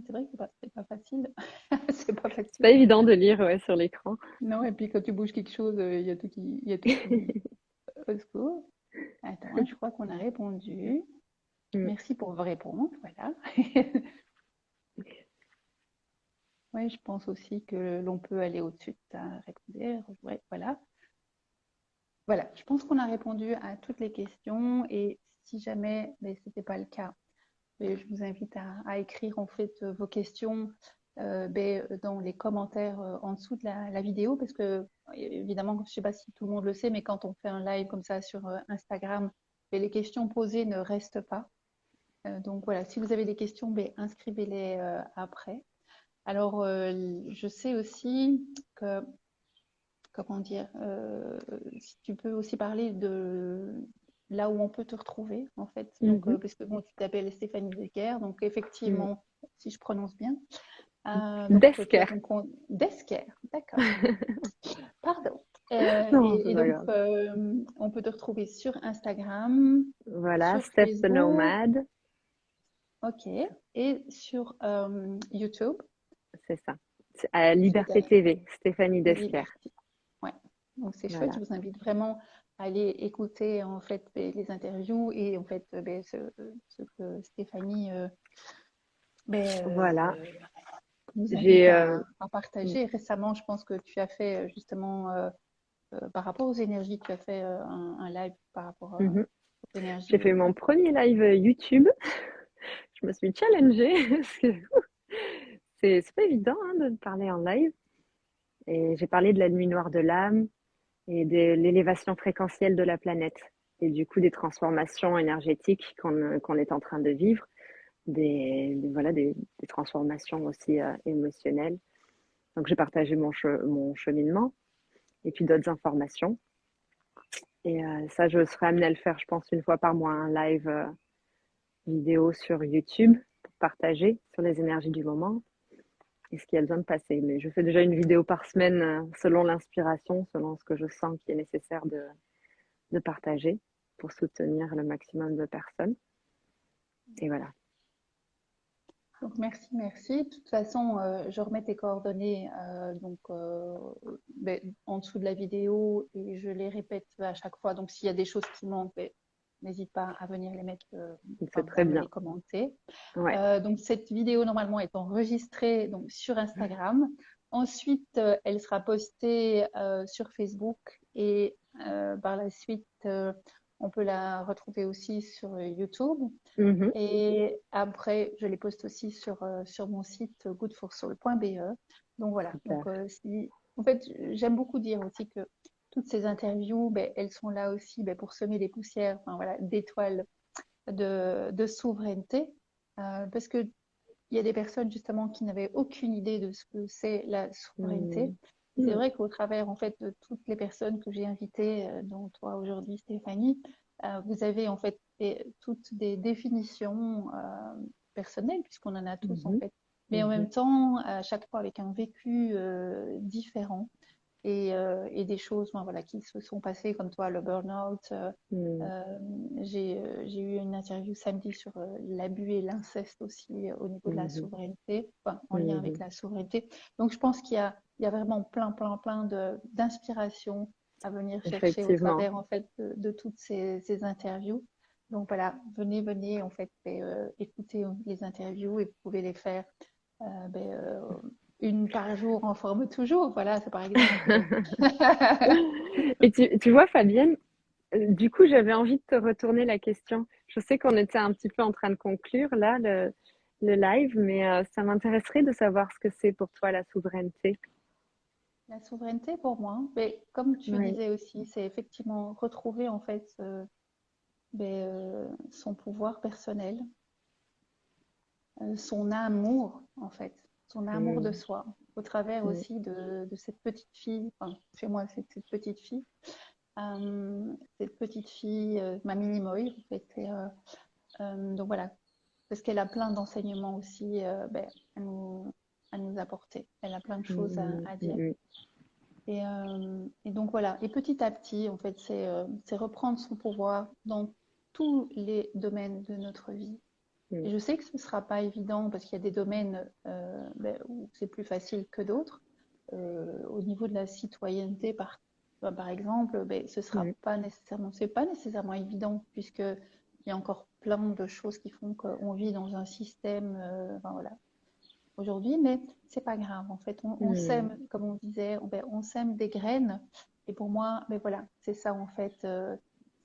A: c'est vrai que c'est pas facile. C'est pas
B: C'est pas
A: facile.
B: évident de lire ouais, sur l'écran.
A: Non, et puis quand tu bouges quelque chose, il y a tout qui. Au secours. Attends, je crois qu'on a répondu.
B: Mm.
A: Merci pour vos réponses. Voilà. Oui, je pense aussi que l'on peut aller au-dessus de ta répondre. Ouais, voilà. Voilà, je pense qu'on a répondu à toutes les questions et si jamais ce n'était pas le cas, je vous invite à écrire en fait vos questions dans les commentaires en dessous de la vidéo parce que évidemment, je ne sais pas si tout le monde le sait, mais quand on fait un live comme ça sur Instagram, les questions posées ne restent pas. Donc voilà, si vous avez des questions, inscrivez-les après. Alors, je sais aussi que, comment dire, si tu peux aussi parler de là où on peut te retrouver, en fait. Donc,
B: Mhm.
A: parce que bon, tu t'appelles Stéphanie Decker, donc
B: Mm.
A: effectivement, si je prononce bien, donc tu as
B: Desker.
A: ton compte Desker, d'accord, pardon.
B: Non, c'est
A: Et
B: pas
A: donc,
B: grave.
A: on peut te retrouver sur Instagram,
B: Voilà,
A: sur
B: Steph the
A: Facebook,
B: Nomad,
A: ok, et sur YouTube.
B: c'est ça. C'est à
A: Tu
B: Liberté TV, Stéphanie Desker.
A: Liberty. Ouais. Donc c'est chouette. Je
B: Voilà.
A: vous invite vraiment à aller écouter en fait les interviews et en fait ce que Stéphanie
B: Voilà.
A: nous invite
B: J'ai.
A: à partager. Récemment, je pense que tu as fait justement par rapport aux énergies, tu as fait un live par rapport
B: Mhm.
A: aux
B: J'ai
A: énergies.
B: fait mon premier live YouTube. Je me suis challengée parce que c'est pas évident hein, de parler en live. Et j'ai parlé de la nuit noire de l'âme et de l'élévation fréquentielle de la planète et du coup des transformations énergétiques qu'on est en train de vivre, voilà, des transformations aussi émotionnelles. Donc j'ai partagé mon cheminement et puis d'autres informations. Et ça, je serai amenée à le faire, je pense, une fois par mois, un live vidéo sur YouTube pour partager sur les énergies du moment. et ce qui a besoin de passer. Mais je fais déjà une vidéo par semaine selon l'inspiration, selon ce que je sens qui est nécessaire de partager pour soutenir le maximum de personnes. Et voilà.
A: Donc merci, merci. De toute façon, je remets tes coordonnées en dessous de la vidéo et je les répète à chaque fois. Donc s'il y a des choses qui manquent, n'hésite pas à venir les mettre,
B: C'est
A: à
B: très
A: me
B: bien.
A: les commenter.
B: Ouais.
A: Donc cette vidéo normalement est enregistrée donc sur Instagram. Ensuite, elle sera postée sur Facebook et par la suite, on peut la retrouver aussi sur YouTube.
B: Mhm.
A: Et après, je les poste aussi sur mon site goodforsoul.be. Donc voilà.
B: Super.
A: Donc, en fait, j'aime beaucoup dire aussi que toutes ces interviews, elles sont là aussi pour semer des poussières, enfin, voilà, d'étoiles de souveraineté. Parce que il y a des personnes justement qui n'avaient aucune idée de ce que c'est la souveraineté.
B: Mhm.
A: Et c'est vrai qu'au travers en fait de toutes les personnes que j'ai invitées, dont toi aujourd'hui Stéphanie, vous avez en fait toutes des définitions personnelles puisqu'on en a tous en
B: Mhm.
A: fait, mais en
B: Mhm.
A: même temps à chaque fois avec un vécu différent et des choses voilà, qui se sont passées comme toi, le burn-out.
B: Mhm.
A: Euh, j'ai eu une interview samedi sur l'abus et l'inceste aussi au niveau de la
B: Mhm.
A: souveraineté, enfin, en lien avec
B: Mhm.
A: la souveraineté. Donc je pense il y a vraiment plein d'inspiration à venir chercher au
B: Effectivement.
A: travers en fait de toutes ces interviews. Donc voilà, venez en fait écouter les interviews et vous pouvez les faire euh, ben, euh, une par jour en forme toujours. Voilà, c'est par exemple.
B: Et tu vois, Fabienne, du coup, j'avais envie de te retourner la question. Je sais qu'on était un petit peu en train de conclure là le live, mais ça m'intéresserait de savoir ce que c'est pour toi la souveraineté.
A: La souveraineté pour moi, mais comme tu
B: Oui.
A: disais aussi, c'est effectivement retrouver en fait son pouvoir personnel, son amour en fait, son amour de
B: Mm,
A: soi, au travers
B: mm,
A: aussi de cette petite fille, enfin chez moi c'est cette petite fille, ma mini Moy en fait. Donc voilà, parce qu'elle a plein d'enseignements aussi à nous apporter. Elle a plein de choses
B: mm,
A: à dire.
B: mm,
A: Et donc voilà, et petit à petit, en fait, c'est reprendre son pouvoir dans tous les domaines de notre vie.
B: mm,
A: Et je sais que ce ne sera pas évident parce qu'il y a des domaines où c'est plus facile que d'autres. Au niveau de la citoyenneté, par exemple, ce
B: mm,
A: sera pas nécessairement, c'est pas nécessairement évident puisque il y a encore plein de choses qui font qu'on vit dans un système, enfin, voilà, aujourd'hui, mais c'est pas grave. En fait, on
B: mm.
A: sème, comme on disait, on sème des graines. Et pour moi, voilà, c'est ça en fait,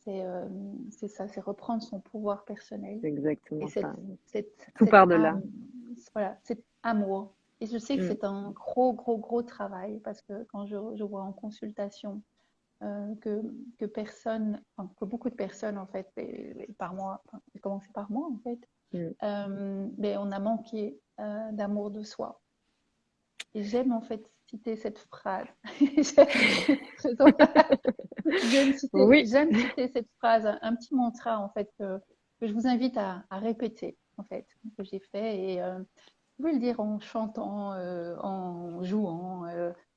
A: c'est ça, c'est reprendre son pouvoir personnel
B: C'est
A: et
B: exactement ça. Tout
A: cette
B: part de là.
A: âme, voilà, cet amour. Et je sais que
B: Mm,
A: c'est un gros travail parce que quand je vois en consultation euh, que, que beaucoup de personnes en fait, et par moi, enfin, j'ai commencé par moi en fait,
B: mm.
A: mais on a manqué d'amour de soi. Et j'aime en fait citer cette phrase.
B: Oui.
A: J'aime citer cette phrase, un petit mantra en fait que je vous invite à répéter en fait, que j'ai fait. Et vous pouvez le dire en chantant, en jouant.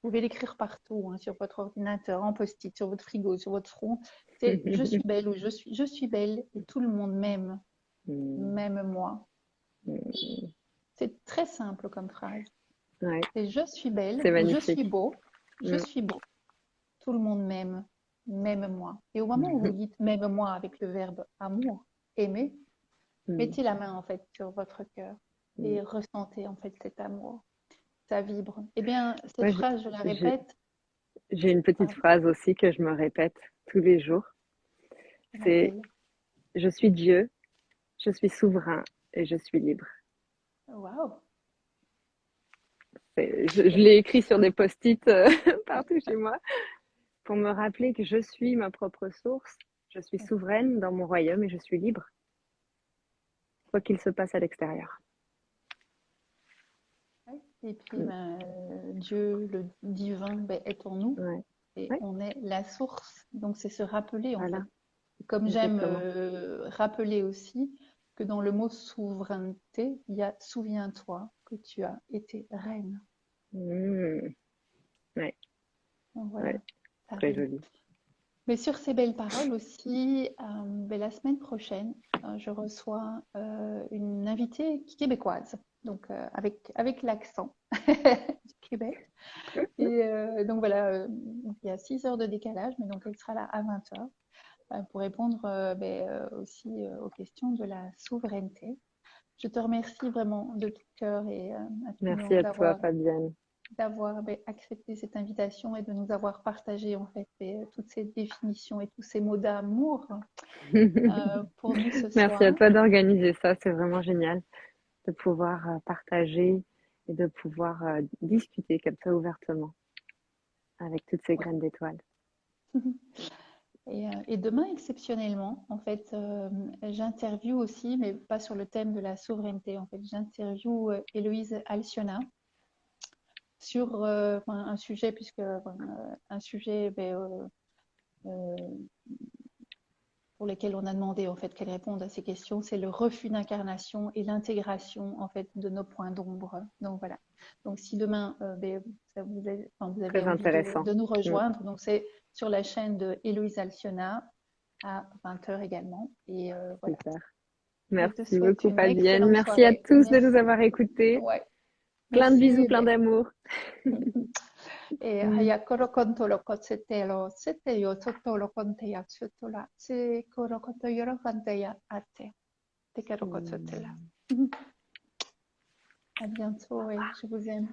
A: Vous pouvez l'écrire partout, hein, sur votre ordinateur, en post-it, sur votre frigo, sur votre front. C'est je suis belle ou je suis belle et tout le monde m'aime,
B: Mm,
A: même moi.
B: mm.
A: C'est très simple comme phrase.
B: Ouais,
A: C'est je suis belle
B: c'est
A: ou je suis
B: magnifique.
A: beau, je
B: Mm,
A: suis beau. Tout le monde m'aime, même moi. Et au moment où vous
B: mm,
A: dites même moi avec le verbe amour, aimer,
B: mm,
A: mettez la main en fait sur votre cœur
B: mm.
A: et ressentez en fait cet amour. Ça vibre. Eh bien, cette
B: Moi,
A: phrase, je la
B: j'ai
A: répète.
B: j'ai une petite
A: Pardon,
B: phrase aussi que je me répète tous les jours.
A: c'est
B: C'est
A: laquelle?
B: je suis Dieu, je suis souverain et je suis libre.
A: Waouh!
B: Je l'ai écrit sur des post-it partout chez moi pour me rappeler que je suis ma propre source, je suis souveraine dans mon royaume et je suis libre, quoi qu'il se passe à l'extérieur.
A: Ouais. Et puis,
B: Mm,
A: Dieu, le divin, est en nous
B: ouais,
A: et
B: ouais,
A: on est la source. Donc, c'est se rappeler en
B: voilà,
A: fait. Comme j'aime
B: exactement.
A: rappeler aussi. que dans le mot souveraineté, il y a souviens-toi que tu as été reine.
B: Ouais,
A: Donc voilà,
B: ouais,
A: ça
B: très
A: rime.
B: joli.
A: Mais sur ces belles paroles aussi, la semaine prochaine, je reçois une invitée québécoise, donc avec l'accent du Québec. Et donc voilà, il y a 6 heures de décalage, mais donc elle sera là à 20 heures pour répondre aussi aux questions de la souveraineté. Je te remercie vraiment de tout cœur et
B: Merci
A: infiniment
B: à toi, Fabienne.
A: d'avoir accepté cette invitation et de nous avoir partagé en fait toutes ces définitions et tous ces mots d'amour pour nous ce
B: Merci à
A: soir.
B: toi d'organiser ça, c'est vraiment génial de pouvoir partager et de pouvoir discuter comme ça ouvertement avec toutes ces
A: Ouais.
B: graines d'étoiles.
A: Et demain, exceptionnellement, en fait, j'interviewe aussi, mais pas sur le thème de la souveraineté. En fait, j'interviewe Héloïse Alciona sur un sujet, un sujet euh, pour lesquels on a demandé en fait qu'elle réponde à ces questions, c'est le refus d'incarnation et l'intégration en fait de nos points d'ombre. Donc voilà. Donc si demain vous avez
B: Très
A: envie
B: intéressant.
A: de nous rejoindre, donc c'est sur la chaîne de Héloïse Alciona à 20 heures également. Et voilà.
B: Super.
A: Je te
B: Merci
A: souhaite
B: beaucoup,
A: une
B: Fabienne.
A: excellente
B: Merci à
A: soirée.
B: tous de nous
A: Merci.
B: avoir écoutés.
A: Ouais.
B: Plein de bisous,
A: Merci.
B: plein d'amour.
A: Hayakoro kontoro kotsetelo seteyo totoro konteya tsutola se koro koto yoro konteya ate te kero kotsotela. À bientôt et je vous aime.